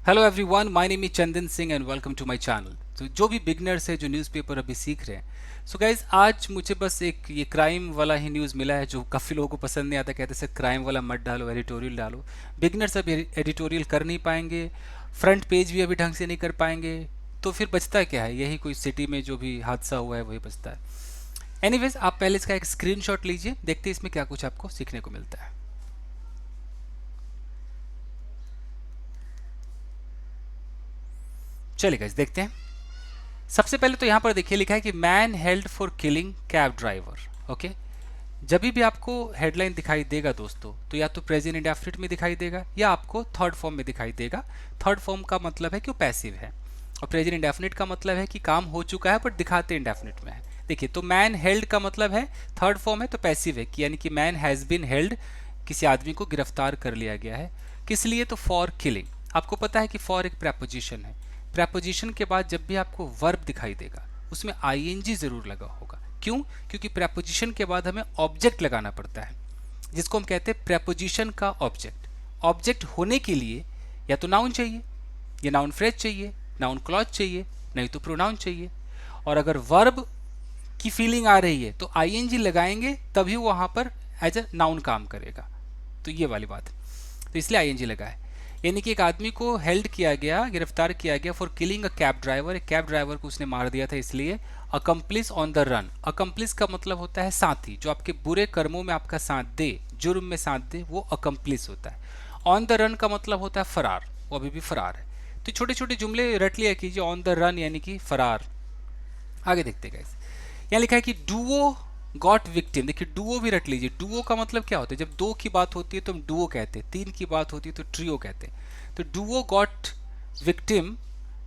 Hello everyone, my name is Chandan Singh and welcome to my channel. तो जो भी beginners है जो न्यूज़पेपर अभी सीख रहे हैं, सो गाइज आज मुझे बस एक ये क्राइम वाला ही न्यूज़ मिला है जो काफ़ी लोगों को पसंद नहीं आता। कहते सर क्राइम वाला मत डालो, एडिटोरियल डालो। बिगनर्स अभी एडिटोरियल कर नहीं पाएंगे, फ्रंट पेज भी अभी ढंग से नहीं कर पाएंगे, तो फिर बचता क्या है? यही कोई सिटी में जो भी हादसा हुआ है वही बचता है। एनीवेज, आप पहले इसका एक स्क्रीनशॉट लीजिए, देखते हैं इसमें क्या कुछ आपको सीखने को मिलता है। चलिए गाइस देखते हैं। सबसे पहले तो यहाँ पर देखिए लिखा है कि man held for killing cab driver. Okay, जब भी आपको हेडलाइन दिखाई देगा दोस्तों, तो या तो प्रेजेंट इंडेफिनिट में दिखाई देगा या आपको थर्ड फॉर्म में दिखाई देगा। थर्ड फॉर्म का मतलब है कि वो पैसिव है, और प्रेजेंट इंडेफिनिट का मतलब है कि काम हो चुका है बट दिखाते इंडेफिनिट में है। देखिए, तो मैन हेल्ड का मतलब है थर्ड फॉर्म है तो पैसिव है, कि यानी कि मैन हैज़ बीन हेल्ड, किसी आदमी को गिरफ्तार कर लिया गया है। किस लिए? तो फॉर किलिंग। आपको पता है कि फॉर एक प्रेपोजिशन है। प्रेपोजिशन के बाद जब भी आपको वर्ब दिखाई देगा उसमें आईएनजी जरूर लगा होगा। क्यों? क्योंकि प्रेपोजिशन के बाद हमें ऑब्जेक्ट लगाना पड़ता है, जिसको हम कहते हैं प्रेपोजिशन का ऑब्जेक्ट। ऑब्जेक्ट होने के लिए या तो नाउन चाहिए, या नाउन फ्रेज चाहिए, नाउन क्लॉज चाहिए, नहीं तो प्रोनाउन चाहिए। और अगर वर्ब की फीलिंग आ रही है तो आईएनजी लगाएंगे, तभी वहां पर एज अ नाउन काम करेगा। तो ये वाली बात है, तो इसलिए आईएनजी लगा है। यानी कि एक आदमी को हेल्ड किया गया, गिरफ्तार किया गया for killing a cab driver. एक कैब ड्राइवर को उसने मार दिया था इसलिए। Accomplish on the run. Accomplish का मतलब होता है साथी, जो आपके बुरे कर्मों में आपका साथ दे, जुर्म में साथ दे, वो अकम्प्लिस होता है। ऑन द रन का मतलब होता है फरार, वो अभी भी फरार है। तो छोटे छोटे जुमले रट लिया कीजिए, ऑन द रन यानी कि फरार। आगे देखते गए, यहाँ लिखा है कि डुओ गॉट विक्टिम। देखिए, डुओ भी रट लीजिए। डुओ का मतलब क्या होता है? जब दो की बात होती है तो हम डुओ कहते हैं, तीन की बात होती है तो ट्रियो कहते हैं। तो डुओ गॉट विक्टिम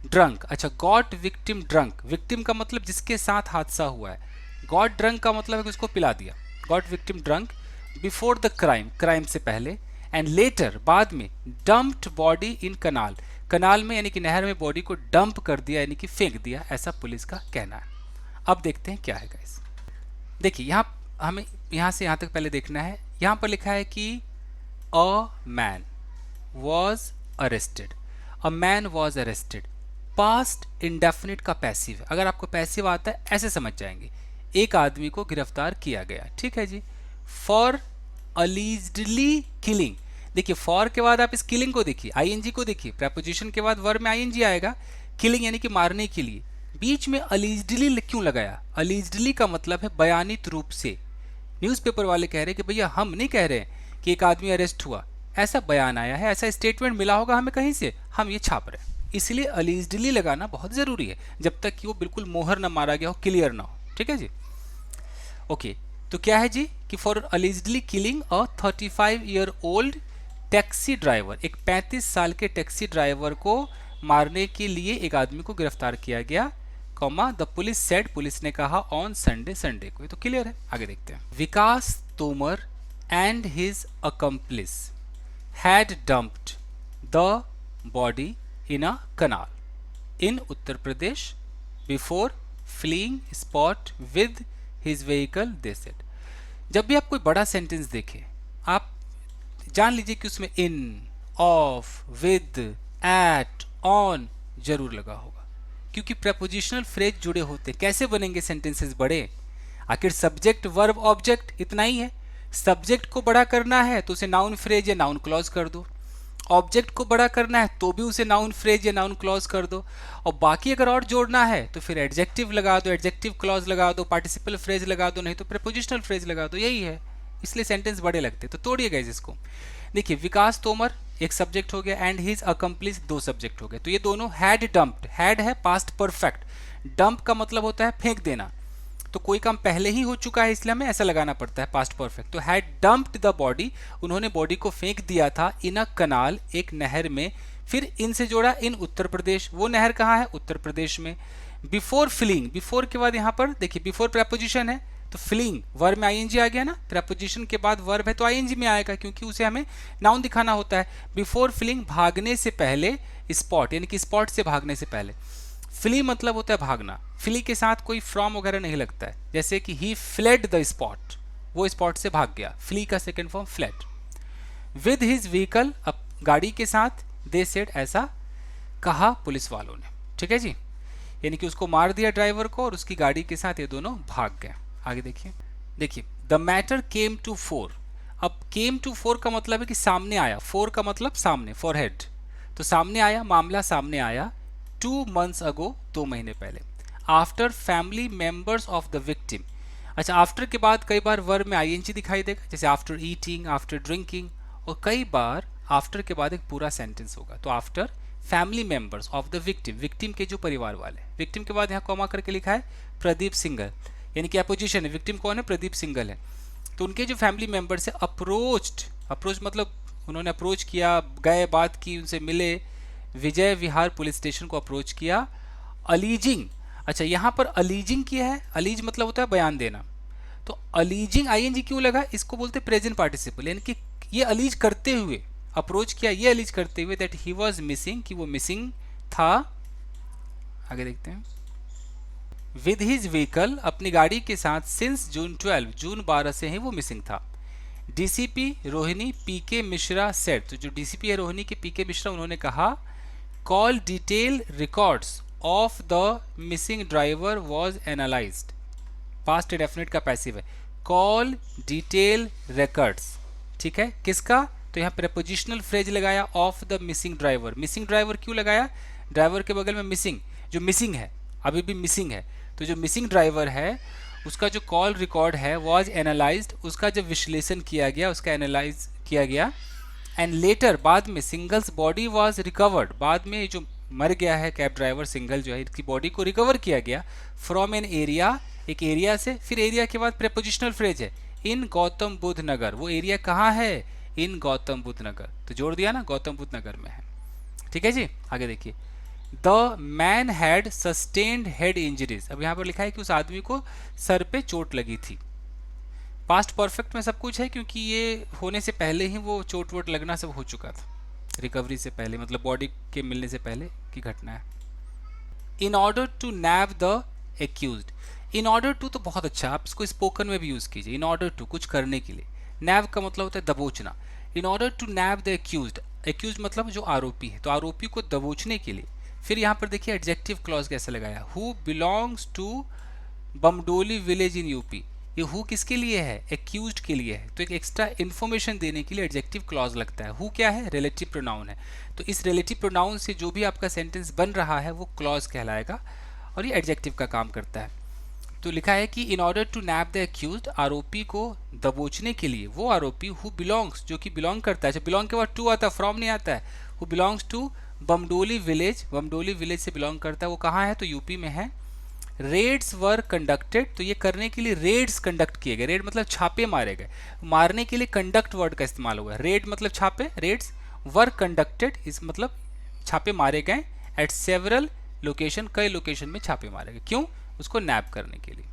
ड्रंक। अच्छा, गॉट विक्टिम ड्रंक। विक्टिम का मतलब जिसके साथ हादसा हुआ है। गॉट ड्रंक का मतलब है कि उसको पिला दिया। Got victim drunk before the crime, crime से पहले, एंड लेटर बाद में, डम्प्ड बॉडी इन कनाल। कनाल में यानी कि नहर में बॉडी को डंप कर दिया, यानी कि फेंक दिया, ऐसा पुलिस का कहना है। अब देखते हैं क्या है गाइस। देखिए, यहाँ हमें यहाँ से यहाँ तक पहले देखना है। यहाँ पर लिखा है कि a man was arrested. A man was arrested past indefinite का पैसिव है। अगर आपको पैसिव आता है ऐसे समझ जाएंगे, एक आदमी को गिरफ्तार किया गया, ठीक है जी, फॉर अलीजडली किलिंग। देखिए, फॉर के बाद आप इस किलिंग को देखिए, आईएनजी को देखिए, प्रेपोजिशन के बाद वर्ब में आईएनजी आएगा। किलिंग यानी कि मारने के लिए। बीच में अलीजडली क्यों लगाया? अलीजडली का मतलब है बयानित रूप से। न्यूज़पेपर वाले कह रहे हैं कि भैया हम नहीं कह रहे कि एक आदमी अरेस्ट हुआ, ऐसा बयान आया है, ऐसा स्टेटमेंट मिला होगा हमें कहीं से, हम ये छाप रहे हैं। इसलिए अलीजडली लगाना बहुत ज़रूरी है, जब तक कि वो बिल्कुल मोहर ना मारा गया हो, क्लियर ना हो। ठीक है जी, ओके। तो क्या है जी कि for allegedly killing a 35-year-old taxi driver. एक 35 साल के टैक्सी ड्राइवर को मारने के लिए एक आदमी को गिरफ्तार किया गया, comma the police said, police ने कहा, ऑन संडे, संडे को। ये तो क्लियर है। आगे देखते हैं। Vikas Tomar and his accomplice had dumped the body in a canal in Uttar Pradesh before fleeing spot with his vehicle, they said. जब भी आप कोई बड़ा सेंटेंस देखें, आप जान लीजिए कि उसमें इन, ऑफ, विद, एट, ऑन जरूर लगा होगा, क्योंकि प्रपोजिशनल फ्रेज जुड़े होते। कैसे बनेंगे सेंटेंसेस बड़े? आखिर सब्जेक्ट वर्ब ऑब्जेक्ट इतना ही है। सब्जेक्ट को बड़ा करना है तो उसे नाउन फ्रेज या नाउन क्लॉज कर दो। ऑब्जेक्ट को बड़ा करना है तो भी उसे नाउन फ्रेज या नाउन क्लॉज कर दो। और बाकी अगर और जोड़ना है तो फिर एडजेक्टिव लगा दो, एडजेक्टिव क्लॉज लगा दो, पार्टिसिपल फ्रेज लगा दो, नहीं तो प्रीपोजिशनल फ्रेज लगा दो। यही है, इसलिए सेंटेंस बड़े लगते। तो तोड़िए गाइस इसको। देखिए, विकास तोमर एक सब्जेक्ट हो गया, एंड हिज अकम्प्लिस दो सब्जेक्ट हो गए। तो ये दोनों हैड डंप्ड, हैड है पास्ट परफेक्ट, डंप का मतलब होता है फेंक देना। तो कोई काम पहले ही हो चुका है इसलिए हमें ऐसा लगाना पड़ता है पास्ट परफेक्ट। तो हैड डंप्ड द बॉडी, उन्होंने बॉडी को फेंक दिया था, इन अ कनाल, एक नहर में। फिर इन से जोड़ा इन उत्तर प्रदेश, वो नहर कहाँ है? उत्तर प्रदेश में। बिफोर फ्लीइंग, बिफोर के बाद यहाँ पर देखिए बिफोर प्रेपोजिशन है तो फ्लीइंग वर्ब में आईएनजी आ गया ना, प्रेपोजिशन के बाद वर्ब है तो आईएनजी में आएगा, क्योंकि उसे हमें नाउन दिखाना होता है। बिफोर फ्लीइंग भागने से पहले, स्पॉट यानी कि स्पॉट से भागने से पहले। फ्ली मतलब होता है भागना, फ्ली के साथ कोई फ्रॉम वगैरह नहीं लगता है। जैसे कि ही फ्लेड द स्पॉट, वो स्पॉट से भाग गया। फ्ली का second form fled. With his vehicle, अब गाड़ी के साथ, दे सेड ऐसा कहा पुलिस वालों ने। ठीक है जी, यानी कि उसको मार दिया ड्राइवर को और उसकी गाड़ी के साथ ये दोनों भाग गए। आगे देखिए, देखिए the matter came to fore. अब केम टू फोर का मतलब है कि सामने आया, फोर का मतलब सामने, फॉर हेड, तो सामने आया, मामला सामने आया 2 months अगो, 2 महीने पहले, after family members of the victim. अच्छा, आफ्टर के बाद कई बार वर्ब में आईएनजी दिखाई देगा, जैसे आफ्टर ईटिंग, आफ्टर ड्रिंकिंग, और कई बार आफ्टर के बाद एक पूरा सेंटेंस होगा। तो after family members of the victim, victim के जो परिवार वाले, विक्टिम के बाद यहाँ कॉमा करके लिखा है प्रदीप सिंघल, यानी कि अपोजिशन है, विक्टिम कौन है, प्रदीप सिंघल है। तो उनके जो फैमिली मेंबर्स है अप्रोच मतलब उन्होंने अप्रोच किया, गए, बात की, उनसे मिले, विजय विहार पुलिस स्टेशन को अप्रोच किया, अलीजिंग। अच्छा, यहाँ पर अलीजिंग किया है, अलीज मतलब होता है बयान देना, तो अलीजिंग आईएनजी क्यों लगा, इसको बोलते हैं प्रेजेंट पार्टिसिपल, यानी कि ये अलीज करते हुए, अप्रोच किया ये अलीज करते हुए दैट ही वाज मिसिंग, कि वो मिसिंग था। आगे देखते हैं, विद हिज व्हीकल, अपनी गाड़ी के साथ, सिंस जून 12, जून 12 से ही वो मिसिंग था। डीसीपी रोहिणी पीके मिश्रा सेड, तो जो डीसीपी है रोहिणी के पीके मिश्रा, उन्होंने कहा call detail records of the missing driver was analysed. Past definite का पैसिव है, कॉल डिटेल रिकॉर्ड्स, ठीक है, किसका, तो यहाँ प्रेपोजिशनल फ्रेज लगाया of the missing driver. Missing driver क्यों लगाया, ड्राइवर के बगल में मिसिंग, जो मिसिंग है, अभी भी मिसिंग है, तो जो मिसिंग ड्राइवर है उसका जो कॉल रिकॉर्ड है वॉज एनालाइज्ड, उसका जब विश्लेषण किया गया, उसका एनालाइज किया गया, एंड लेटर, बाद में, सिंगल्स बॉडी वॉज रिकवर्ड, बाद में जो मर गया है कैब ड्राइवर सिंगल जो है, इसकी बॉडी को रिकवर किया गया फ्रॉम एन एरिया, एक एरिया से, फिर एरिया के बाद प्रेपोजिशनल फ्रेज है इन गौतम बुद्ध नगर, वो एरिया कहाँ है, इन गौतम बुद्ध नगर, तो जोड़ दिया ना, गौतम बुद्ध नगर में है। ठीक है जी, आगे देखिए, the man had sustained head injuries, अब यहाँ पर लिखा है कि उस आदमी को सर पे चोट लगी थी। पास्ट परफेक्ट में सब कुछ है क्योंकि ये होने से पहले ही वो चोट वोट लगना सब हो चुका था, रिकवरी से पहले, मतलब बॉडी के मिलने से पहले की घटना है। In order to nab the accused, in order to तो बहुत अच्छा, आप इसको स्पोकन में भी यूज कीजिए, इन ऑर्डर टू कुछ करने के लिए, नैब का मतलब होता है दबोचना, in order to nab the accused, accused मतलब जो आरोपी है, तो आरोपी को दबोचने के लिए। फिर यहाँ पर देखिए एडजेक्टिव क्लॉज कैसे लगाया, who belongs to Bamdoli village in UP, ये हु किसके लिए है, एक्यूज्ड के लिए है, तो एक एक्स्ट्रा इन्फॉर्मेशन देने के लिए एडजेक्टिव क्लॉज लगता है। हु क्या है, रिलेटिव प्रोनाउन है, तो इस रिलेटिव प्रोनाउन से जो भी आपका सेंटेंस बन रहा है वो क्लॉज कहलाएगा और ये एडजेक्टिव का काम करता है। तो लिखा है कि in order to nap the accused, आरोपी को दबोचने के लिए, वो आरोपी हु बिलोंग्स, जो कि बिलोंग करता है, बिलोंग के बाद टू आता है, फ्रॉम नहीं आता है, who belongs to Bamdoli village, Bamdoli village से बिलोंग करता है, वो कहाँ है, तो यूपी में है। रेड्स वर कंडक्टेड, तो ये करने के लिए रेड्स कंडक्ट किए गए, रेड मतलब छापे मारे गए, मारने के लिए कंडक्ट वर्ड का इस्तेमाल हुआ है, रेड मतलब छापे, रेड्स वर कंडक्टेड इस मतलब छापे मारे गए, एट सेवरल लोकेशन, कई लोकेशन में छापे मारे गए, क्यों, उसको नैप करने के लिए।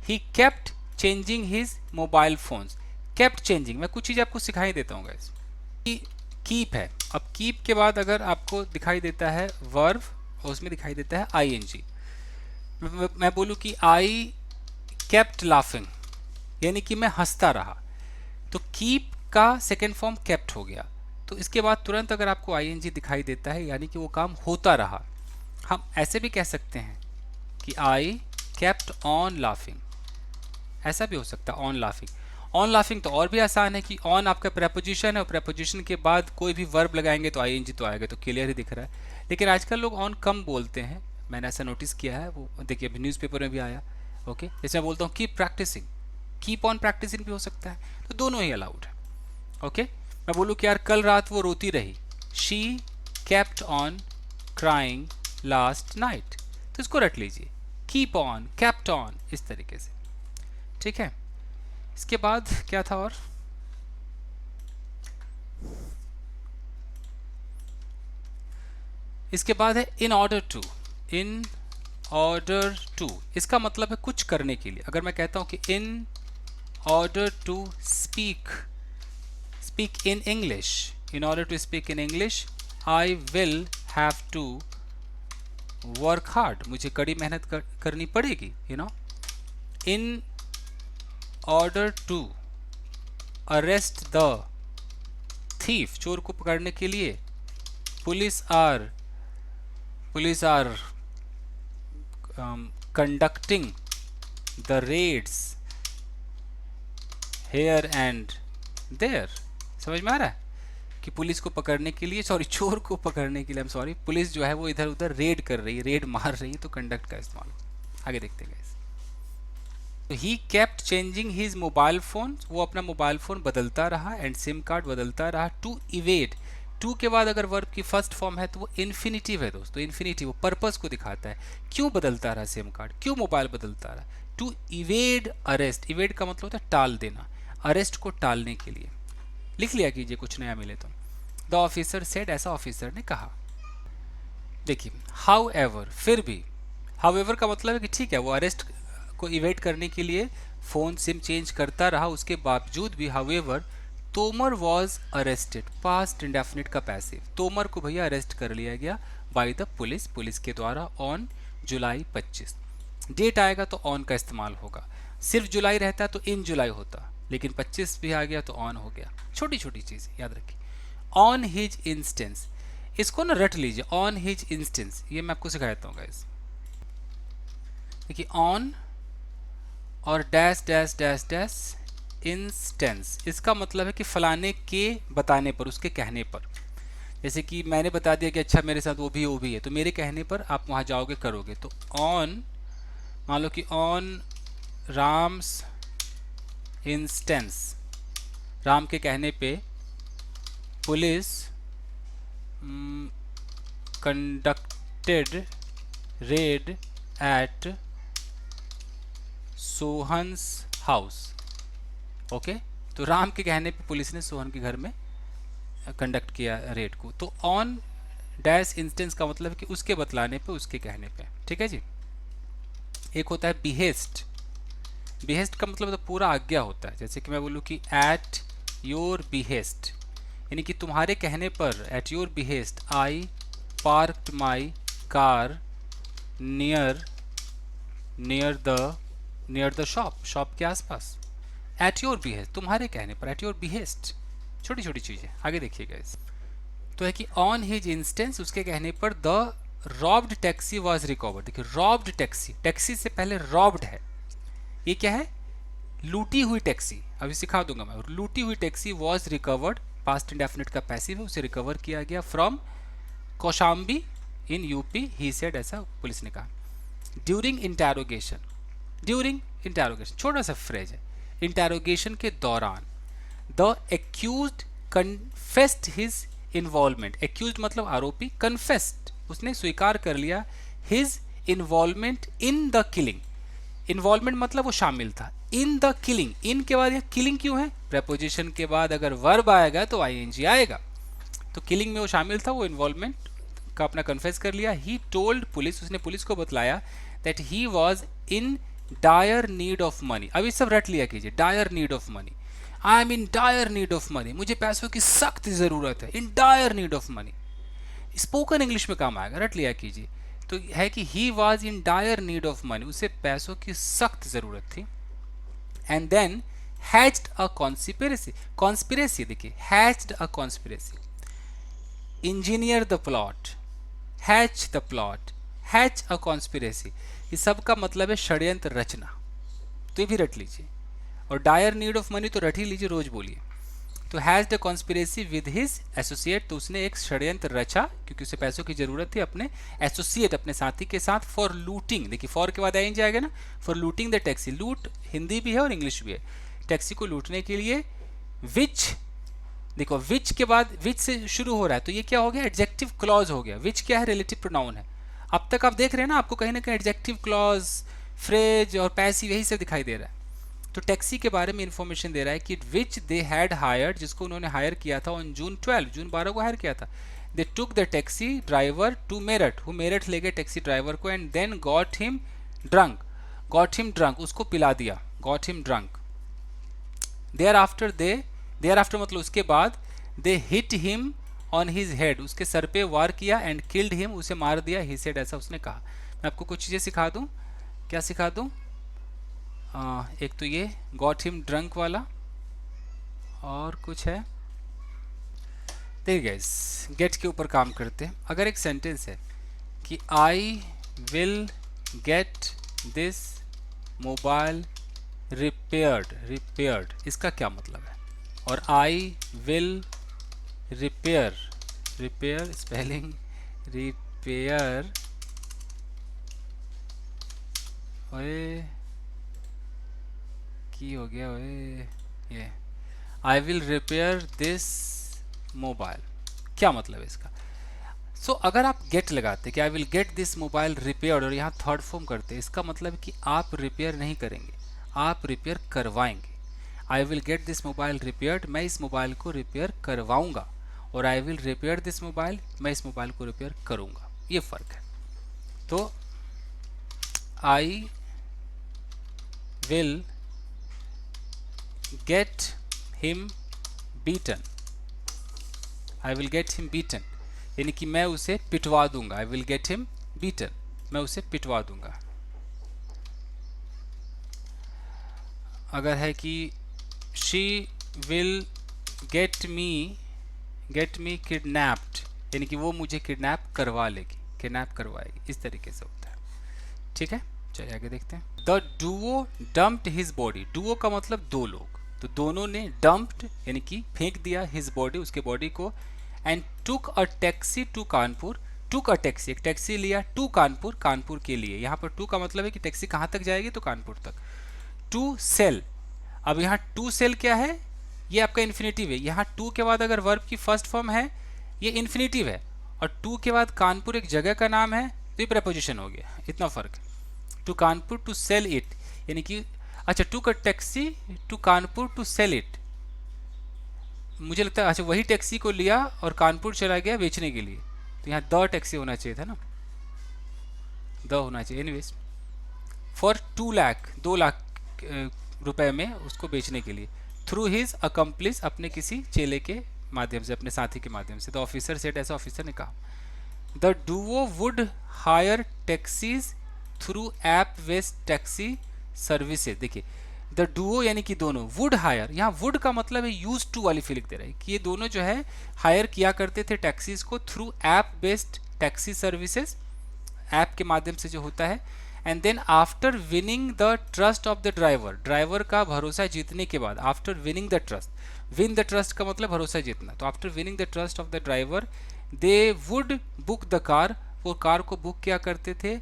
He kept changing his mobile phones, kept changing, मैं कुछ चीज़ आपको सिखाई देता हूँ गाइस। कीप है, अब कीप के बाद अगर आपको दिखाई देता है वर्ब और उसमें दिखाई देता है आईएनजी, मैं बोलूँ कि आई केप्ट लाफिंग, यानी कि मैं हंसता रहा, तो कीप का सेकेंड फॉर्म केप्ट हो गया, तो इसके बाद तुरंत अगर आपको आईएनजी दिखाई देता है यानी कि वो काम होता रहा। हम ऐसे भी कह सकते हैं कि आई केप्ट ऑन लाफिंग, ऐसा भी हो सकता है, ऑन लाफिंग। ऑन लाफिंग तो और भी आसान है कि ऑन आपका प्रेपोजिशन है और प्रेपोजिशन के बाद कोई भी वर्ब लगाएंगे तो आईएनजी तो आएगा, तो क्लियर ही दिख रहा है। लेकिन आजकल लोग ऑन कम बोलते हैं, मैंने ऐसा नोटिस किया है, वो देखिए अभी न्यूज़पेपर में भी आया। ओके, जैसे मैं बोलता हूँ keep practising, keep on practising भी हो सकता है, तो दोनों ही अलाउड है। ओके, मैं बोलूँ कि यार कल रात वो रोती रही, she kept on crying last night, तो इसको रट लीजिए, कीप ऑन, केप्ट ऑन, इस तरीके से। ठीक है, इसके बाद क्या था और इसके बाद है in order to, in order to, इसका मतलब है कुछ करने के लिए। अगर मैं कहता हूं कि in order to speak in English, in order to speak in English I will have to work hard, मुझे कड़ी मेहनत करनी पड़ेगी, you know. In order to arrest the thief, चोर को पकड़ने के लिए police are police are conducting the raids here and there. समझ में आ रहा है कि पुलिस को पकड़ने के लिए, सॉरी चोर को पकड़ने के लिए, सॉरी पुलिस जो है वो इधर उधर रेड कर रही है, रेड मार रही है, तो कंडक्ट का इस्तेमाल। आगे देखते हैं गाइस। तो he kept changing his mobile phone, वो अपना मोबाइल फोन बदलता रहा एंड सिम कार्ड बदलता रहा टू इवेड। टू के बाद अगर वर्ब की फर्स्ट फॉर्म है तो वो इन्फिनिटिव है दोस्तों, इन्फिनिटिव वो पर्पस को दिखाता है। क्यों बदलता रहा सिम कार्ड, क्यों मोबाइल बदलता रहा? टू इवेड अरेस्ट, इवेड का मतलब होता है टाल देना, अरेस्ट को टालने के लिए। लिख लिया कीजिए कुछ नया मिले तो। द ऑफिसर सेड, ऐसा ऑफिसर ने कहा। देखिए हाउ एवर, फिर भी, हाउ एवर का मतलब है कि ठीक है वो अरेस्ट को इवेट करने के लिए फ़ोन सिम चेंज करता रहा, उसके बावजूद भी how ever Tomar was arrested, past indefinite का पैसिव, तोमर को भैया अरेस्ट कर लिया गया बाय द पुलिस, पुलिस के द्वारा ऑन जुलाई 25। डेट आएगा तो ऑन का इस्तेमाल होगा, सिर्फ जुलाई रहता तो इन जुलाई होता, लेकिन 25 भी आ गया तो ऑन हो गया। छोटी छोटी चीज़ याद रखिए। ऑन हिज इंस्टेंस, इसको ना रट लीजिए, ऑन हिज इंस्टेंस, ये मैं आपको सिखा देता हूँ गाइस। देखिए ऑन और dash dash dash dash instance, इसका मतलब है कि फलाने के बताने पर, उसके कहने पर। जैसे कि मैंने बता दिया कि अच्छा मेरे साथ वो भी है, तो मेरे कहने पर आप वहाँ जाओगे करोगे। तो ऑन, मान लो कि ऑन राम्स इंस्टेंस, राम के कहने पे police conducted raid at Sohan's house. Okay, तो राम के कहने पे पुलिस ने सोहन के घर में कंडक्ट किया रेड को। तो ऑन डैश इंस्टेंस का मतलब है कि उसके बतलाने पे, उसके कहने पे। ठीक है जी। एक होता है बिहेस्ट, बिहेस्ट का मतलब तो पूरा आज्ञा होता है। जैसे कि मैं बोलूँ कि एट योर बिहेस्ट, यानी कि तुम्हारे कहने पर, at your behest I parked my car near the shop, shop के आसपास। एट योर बिहेस्ट, तुम्हारे कहने पर, एट योर बिहेस्ट। छोटी छोटी चीज़ें। आगे देखिएगा इस तो है कि ऑन हिज इंस्टेंस, उसके कहने पर the robbed taxi was recovered. देखिए रॉब्ड टैक्सी, टैक्सी से पहले रॉब्ड है, ये क्या है? लूटी हुई टैक्सी। अभी सिखा दूंगा मैं। लूटी हुई taxi was recovered, past indefinite का पैसिव है, उसे रिकवर किया गया from Kaushambi in UP, he said, ऐसा पुलिस ने कहा। ड्यूरिंग इंटेरोगेशन, ड्यूरिंग इंटेरोगेशन छोटा सा फ्रेज है, इंटेरोगेशन के दौरान the accused confessed his involvement, accused मतलब आरोपी, कन्फेस्ड उसने स्वीकार कर लिया, his involvement in the killing, involvement मतलब वो शामिल था, इन द किलिंग, इन के बाद किलिंग क्यों है? प्रेपोजिशन के बाद अगर वर्ब आएगा तो आईएनजी आएगा, तो किलिंग में वो शामिल था, वो इन्वॉल्वमेंट का अपना कन्फेस कर लिया। ही टोल्ड पुलिस, उसने पुलिस को बतलाया that he was in dire need of money. अभी सब रट लिया कीजिए, dire need of money, I am in dire need of money, मुझे पैसों की सख्त ज़रूरत है, in dire need of money. Spoken English में काम आएगा, रट लिया कीजिए। तो है कि he was in dire need of money, उसे पैसों की सख्त ज़रूरत थी। And then hatched a conspiracy, conspiracy देखिए, hatched a conspiracy, engineer the plot, hatch the plot, hatch a conspiracy, इस सब का मतलब है षड्यंत्र रचना, तो ये भी रट लीजिए। और डायर नीड ऑफ मनी तो रट ही लीजिए, रोज बोलिए। तो has the conspiracy with his associate, तो उसने एक षड्यंत्र रचा क्योंकि उसे पैसों की जरूरत थी अपने एसोसिएट, अपने साथी के साथ, फॉर लूटिंग, देखिए फॉर के बाद आई जाएगा ना, फॉर लूटिंग द टैक्सी, लूट हिंदी भी है और इंग्लिश भी है, टैक्सी को लूटने के लिए। विच, देखो विच के बाद विच से शुरू हो रहा है, तो ये क्या हो गया? एडजेक्टिव क्लॉज हो गया। विच क्या है? रिलेटिव प्रोनाउन है। अब तक आप देख रहे हैं ना, आपको कहीं ना कहीं एडजेक्टिव क्लॉज, फ्रेज और पैसिव यही सब दिखाई दे रहा है। तो टैक्सी के बारे में इंफॉर्मेशन दे रहा है कि विच दे हैड हायर्ड, जिसको उन्होंने हायर किया था ऑन जून 12, जून 12 को हायर किया था। They took the taxi driver to Meerut, वो मेरठ ले गए टैक्सी ड्राइवर को, and then got him drunk, got him drunk, उसको पिला दिया, got him drunk. Thereafter मतलब उसके बाद, they hit him on his head, उसके सर पे वार किया, एंड किल्ड हिम, उसे मार दिया, ही सेड, ऐसा उसने कहा। मैं आपको कुछ चीज़ें सिखा दूँ, क्या सिखा दूँ? एक तो ये गॉट हिम ड्रंक वाला, और कुछ है, देखिए गाइस गेट के ऊपर काम करते हैं। अगर एक सेंटेंस है कि I will get this mobile repaired इसका क्या मतलब है? और I will repair spelling repair, ओए की हो गया ओए, ये I will repair this mobile, क्या मतलब है इसका? सो अगर आप गेट लगाते कि I will get this mobile repaired और यहाँ थर्ड फॉर्म करते, इसका मतलब कि आप रिपेयर नहीं करेंगे, आप रिपेयर करवाएंगे। I will get this mobile repaired, मैं इस मोबाइल को रिपेयर करवाऊंगा, और I will repair this mobile, मैं इस मोबाइल को रिपेयर करूंगा, ये फ़र्क है। तो I will get him beaten, I will get him beaten यानी कि मैं उसे पिटवा दूंगा। I will get him beaten, मैं उसे पिटवा दूंगा। अगर है कि she will get me kidnapped यानी कि वो मुझे किडनैप करवा लेगी, किडनैप करवाएगी, इस तरीके से होता है। ठीक है, चलिए आगे देखते हैं। The Duo dumped his body, Duo का मतलब दो लोग, तो दोनों ने डम्प्ड यानी कि फेंक दिया हिज बॉडी, उसके बॉडी को, and took a taxi to Kanpur, took a taxi, एक टैक्सी लिया टू कानपुर, कानपुर के लिए। यहाँ पर टू का मतलब है कि टैक्सी कहाँ तक जाएगी, तो कानपुर तक। टू सेल, अब यहाँ टू सेल क्या है, ये आपका इन्फिनेटिव है। यहाँ टू के बाद अगर वर्ब की फर्स्ट फॉर्म है ये इन्फिनेटिव है, और टू के बाद कानपुर एक जगह का नाम है तो ये प्रेपोजिशन हो गया, इतना फर्क है। To Kanpur to sell it यानी कि अच्छा टू का taxi to Kanpur to sell it, मुझे लगता है अच्छा वही टैक्सी को लिया और कानपुर चला गया बेचने के लिए, तो यहाँ द टैक्सी होना चाहिए था ना, द होना चाहिए। एनीवेज फॉर 2 लाख, 2 लाख रुपए में उसको बेचने के लिए। थ्रू हिज अकम्प्लिस, अपने किसी चेले के माध्यम से, अपने साथी के माध्यम से। द ऑफिसर सेड, ऐसा ऑफिसर ने कहा। The Duo would higher taxis through app based taxi services. देखिए द डुओ यानी कि दोनों, वुड हायर, यहाँ वुड का मतलब है यूज टू वाली फीलिंग दे रहा है कि ये दोनों जो है हायर किया करते थे टैक्सीज को through app based taxi services, app के माध्यम से जो होता है। And then after winning the trust of the driver, driver का भरोसा जीतने के बाद, after winning the trust, win the trust का मतलब भरोसा जीतना, तो after winning the trust of the driver they would book the car, वो कार को बुक किया करते थे।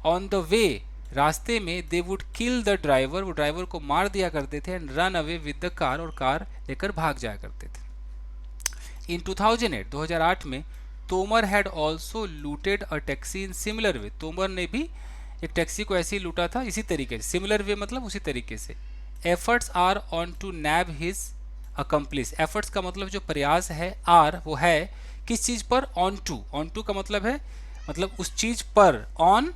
ऑन द वे, रास्ते में they would kill the driver, वो ड्राइवर को मार दिया करते थे। And run away with the car, और कार लेकर भाग जाया करते थे। इन 2008, 2008 में Tomar had also looted a taxi in similar way, Tomar ने भी एक टैक्सी को ऐसे ही लूटा था इसी तरीके से, सिमिलर वे मतलब उसी तरीके से। Efforts are on to nab his accomplice, efforts का मतलब जो प्रयास है, आर वो है किस चीज पर, ऑन टू, ऑन टू का मतलब है मतलब उस चीज पर, ऑन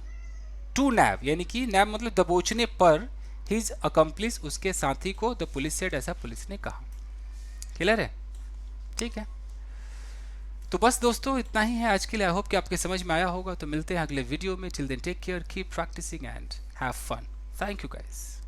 टू नैब यानी कि नैब मतलब दबोचने पर, हिज अकम्प्लिस उसके साथी को, द पुलिस सेड, ऐसा पुलिस ने कहा। क्लियर है? ठीक है, तो बस दोस्तों इतना ही है आज के लिए। आई होप कि आपके समझ में आया होगा। तो मिलते हैं अगले वीडियो में। Till then take care, keep practicing and have fun. Thank you guys.